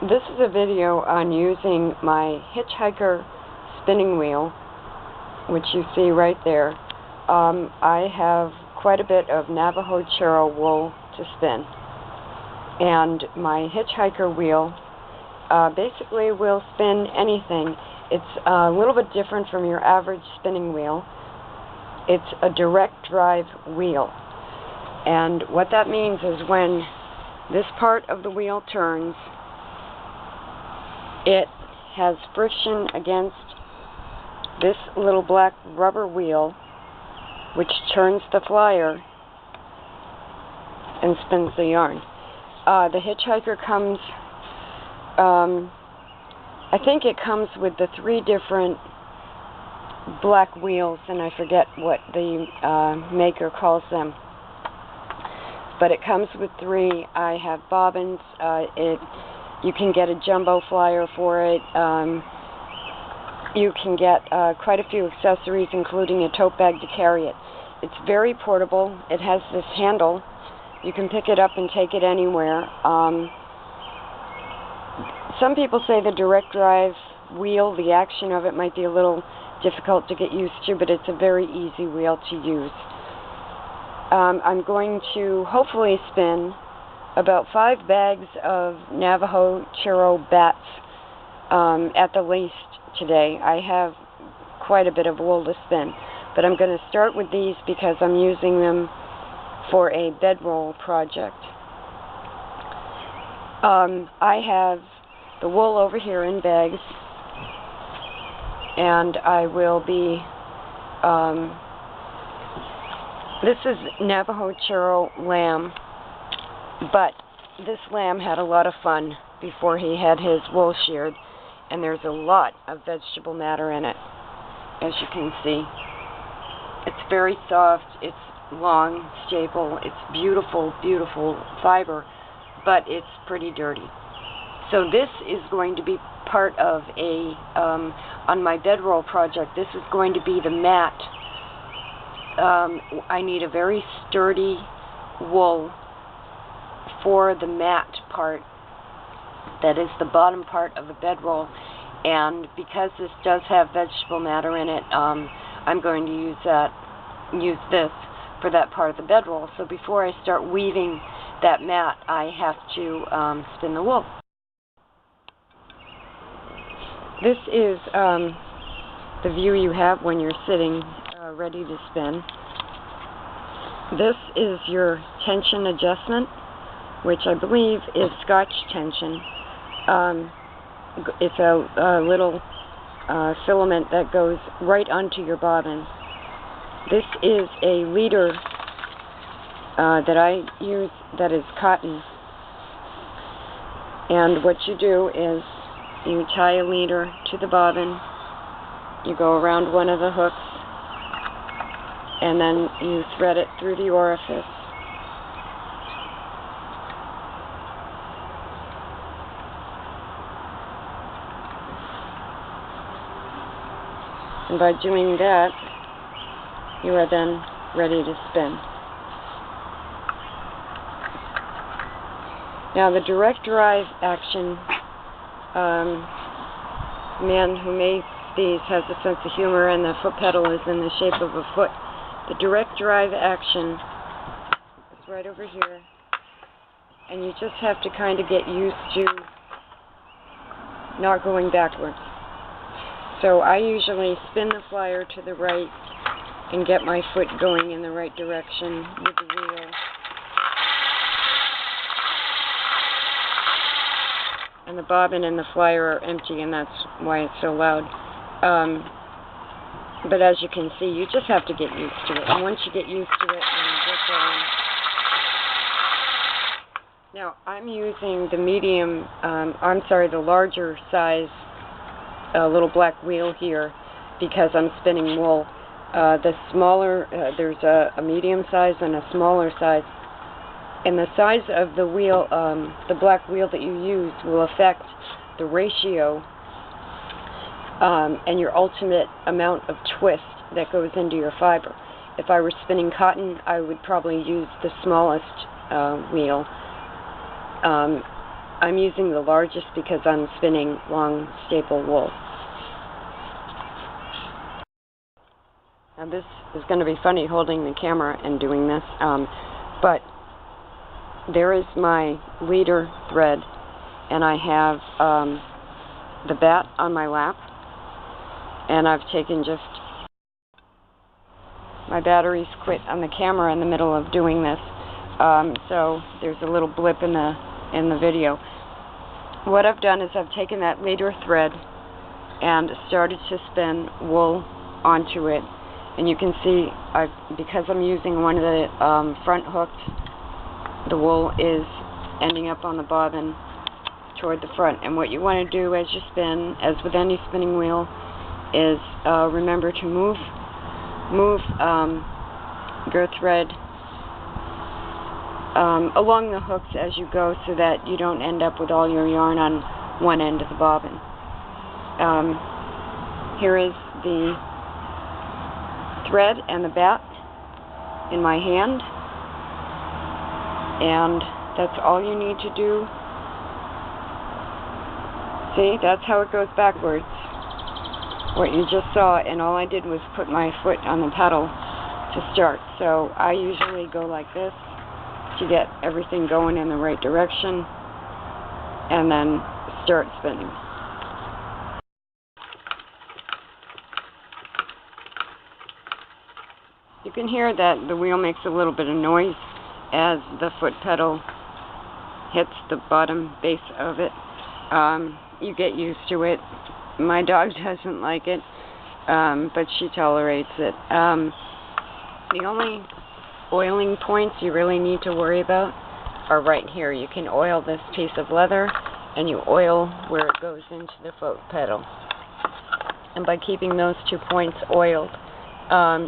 This is a video on using my HitchHiker spinning wheel, which you see right there. I have quite a bit of Navajo Churro wool to spin, and my HitchHiker wheel basically will spin anything. It's a little bit different from your average spinning wheel. It's a direct drive wheel, and what that means is when this part of the wheel turns, it has friction against this little black rubber wheel, which turns the flyer and spins the yarn. The HitchHiker comes, I think it comes with the 3 different black wheels, and I forget what the maker calls them. But it comes with 3. I have bobbins. You can get a jumbo flyer for it. You can get quite a few accessories, including a tote bag to carry it. It's very portable. It has this handle. You can pick it up and take it anywhere. Some people say the direct drive wheel, the action of it might be a little difficult to get used to, but it's a very easy wheel to use. I'm going to hopefully spin about 5 bags of Navajo Churro bats at the least today. I have quite a bit of wool to spin, but I'm going to start with these because I'm using them for a bedroll project. I have the wool over here in bags, and I will be this is Navajo Churro lamb, but this lamb had a lot of fun before he had his wool sheared, and there's a lot of vegetable matter in it, as you can see. It's very soft, it's long, stable, it's beautiful, beautiful fiber, but it's pretty dirty. So this is going to be part of a, on my bedroll project, this is going to be the mat. I need a very sturdy wool for the mat part, that is the bottom part of the bedroll, and because this does have vegetable matter in it, I'm going to use this for that part of the bedroll. So before I start weaving that mat, I have to spin the wool. This is the view you have when you're sitting ready to spin. This is your tension adjustment, which I believe is Scotch tension. It's a little filament that goes right onto your bobbin. This is a leader that I use that is cotton. And what you do is you tie a leader to the bobbin, you go around one of the hooks, and then you thread it through the orifice. And by doing that, you are then ready to spin. Now the direct drive action, man who made these has a sense of humor, and the foot pedal is in the shape of a foot. The direct drive action is right over here, and you just have to kind of get used to not going backwards. So I usually spin the flyer to the right and get my foot going in the right direction with the wheel. And the bobbin and the flyer are empty, and that's why it's so loud. But as you can see, you just have to get used to it. And once you get used to it, you get going. Now, I'm using the medium, the larger size little black wheel here because I'm spinning wool. The smaller, there's a medium size and a smaller size. And the size of the wheel, the black wheel that you use, will affect the ratio and your ultimate amount of twist that goes into your fiber. If I were spinning cotton, I would probably use the smallest wheel. I'm using the largest because I'm spinning long staple wool. Now this is going to be funny holding the camera and doing this, but there is my leader thread, and I have the bat on my lap, and I've taken just, my batteries quit on the camera in the middle of doing this, so there's a little blip in the video. What I've done is I've taken that leader thread and started to spin wool onto it, and you can see because I'm using one of the front hooks, the wool is ending up on the bobbin toward the front. And what you want to do as you spin, as with any spinning wheel, is remember to move your thread along the hooks as you go, so that you don't end up with all your yarn on one end of the bobbin. Here is the thread and the bat in my hand, and that's all you need to do. See, that's how it goes backwards, what you just saw, and all I did was put my foot on the pedal to start. So I usually go like this to get everything going in the right direction, and then start spinning. You can hear that the wheel makes a little bit of noise as the foot pedal hits the bottom base of it. You get used to it. My dog doesn't like it, but she tolerates it. The only oiling points you really need to worry about are right here. You can oil this piece of leather, and you oil where it goes into the foot pedal. And by keeping those 2 points oiled,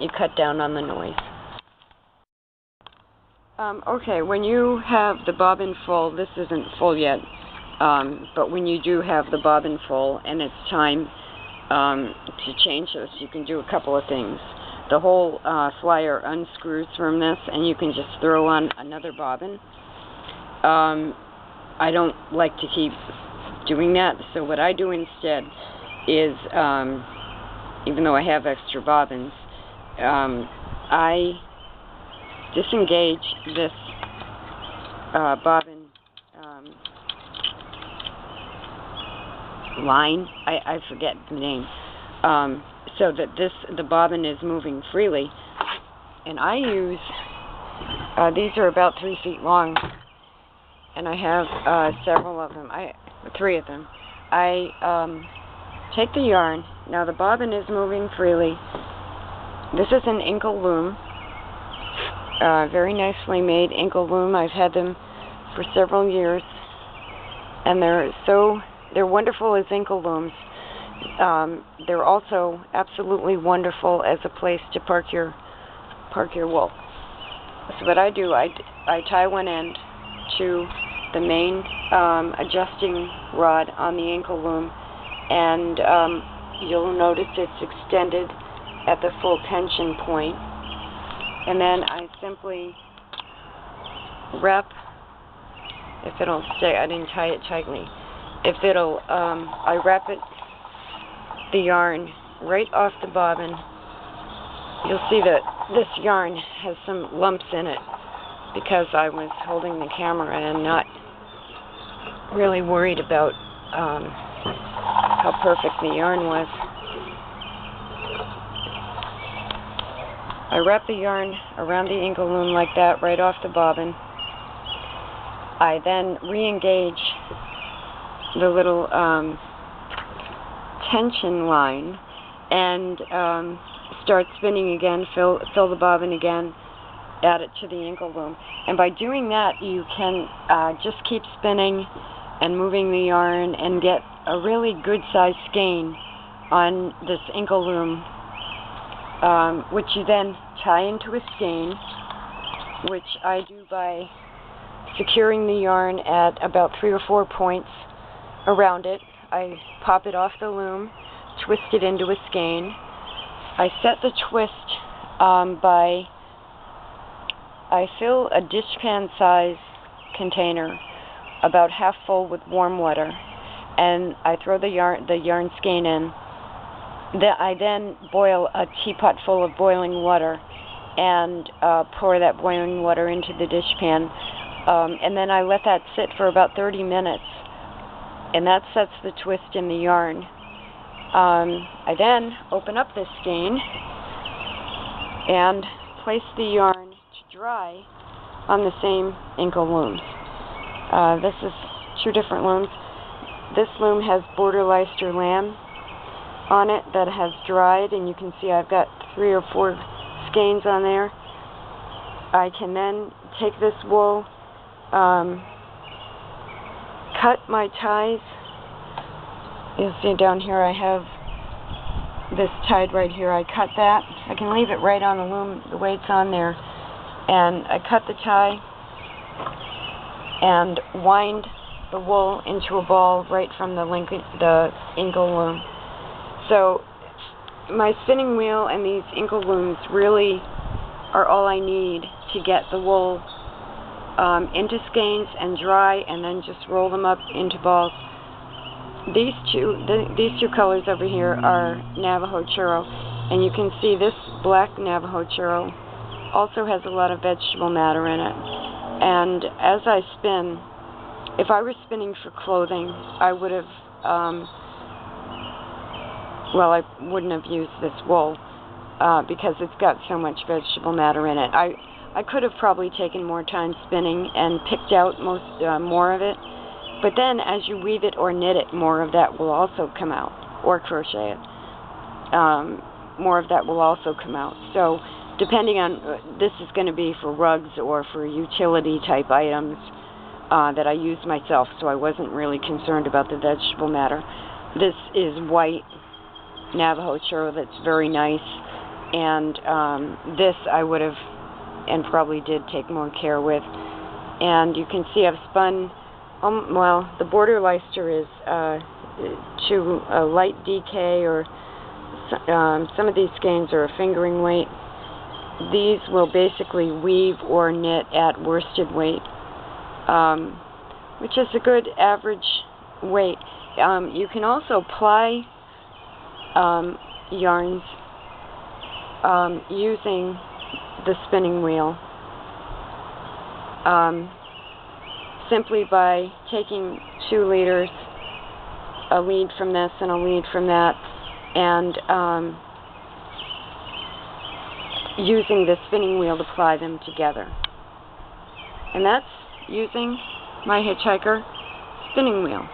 you cut down on the noise. Okay, when you have the bobbin full, this isn't full yet, but when you do have the bobbin full and it's time to change this, you can do a couple of things. The whole flyer unscrews from this, and you can just throw on another bobbin. I don't like to keep doing that, so what I do instead is, even though I have extra bobbins, I disengage this bobbin line, I forget the name, so that the bobbin is moving freely. And I use, these are about 3 feet long, and I have several of them, 3 of them. I take the yarn, now the bobbin is moving freely. This is an ankle loom, very nicely made ankle loom. I've had them for several years, and they're wonderful as ankle looms. They're also absolutely wonderful as a place to park your wool. So what I do, I tie one end to the main adjusting rod on the ankle loom, and you'll notice it's extended at the full tension point. And then I simply wrap, if it'll stay, I didn't tie it tightly. If it'll, I wrap the yarn right off the bobbin. You'll see that this yarn has some lumps in it because I was holding the camera and not really worried about how perfect the yarn was. I wrap the yarn around the ankle loom like that, right off the bobbin. I then re-engage the little tension line and start spinning again, fill the bobbin again, add it to the ankle loom. And by doing that, you can just keep spinning and moving the yarn and get a really good-sized skein on this ankle loom, which you then tie into a skein, which I do by securing the yarn at about 3 or 4 points around it. I pop it off the loom, twist it into a skein. I set the twist I fill a dishpan size container about half full with warm water, and I throw the yarn skein in. I then boil a teapot full of boiling water and pour that boiling water into the dishpan, and then I let that sit for about 30 minutes, and that sets the twist in the yarn. I then open up this skein and place the yarn to dry on the same inkle looms. This is 2 different looms. This loom has border Leicester lamb on it that has dried, and you can see I've got 3 or 4 skeins on there. I can then take this wool, cut my ties. You'll see down here I have this tied right here. I cut that. I can leave it right on the loom the way it's on there, and I cut the tie and wind the wool into a ball right from the inkle loom. So my spinning wheel and these inkle looms really are all I need to get the wool into skeins and dry, and then just roll them up into balls. These two colors over here are Navajo churro, and you can see this black Navajo churro also has a lot of vegetable matter in it. And as I spin, if I were spinning for clothing, I would have, well, I wouldn't have used this wool because it's got so much vegetable matter in it. I could have probably taken more time spinning and picked out more of it. But then, as you weave it or knit it, more of that will also come out, or crochet it. More of that will also come out. So, depending on, this is going to be for rugs or for utility type items that I use myself, so I wasn't really concerned about the vegetable matter. This is white Navajo churro that's very nice, and this I would have, and probably did take more care with. And you can see I've spun. Well, the border Leicester is to a light DK, or some of these skeins are a fingering weight. These will basically weave or knit at worsted weight, which is a good average weight. You can apply yarns using the spinning wheel. Simply by taking 2 leaders, a lead from this and a lead from that, and using the spinning wheel to ply them together. And that's using my HitchHiker spinning wheel.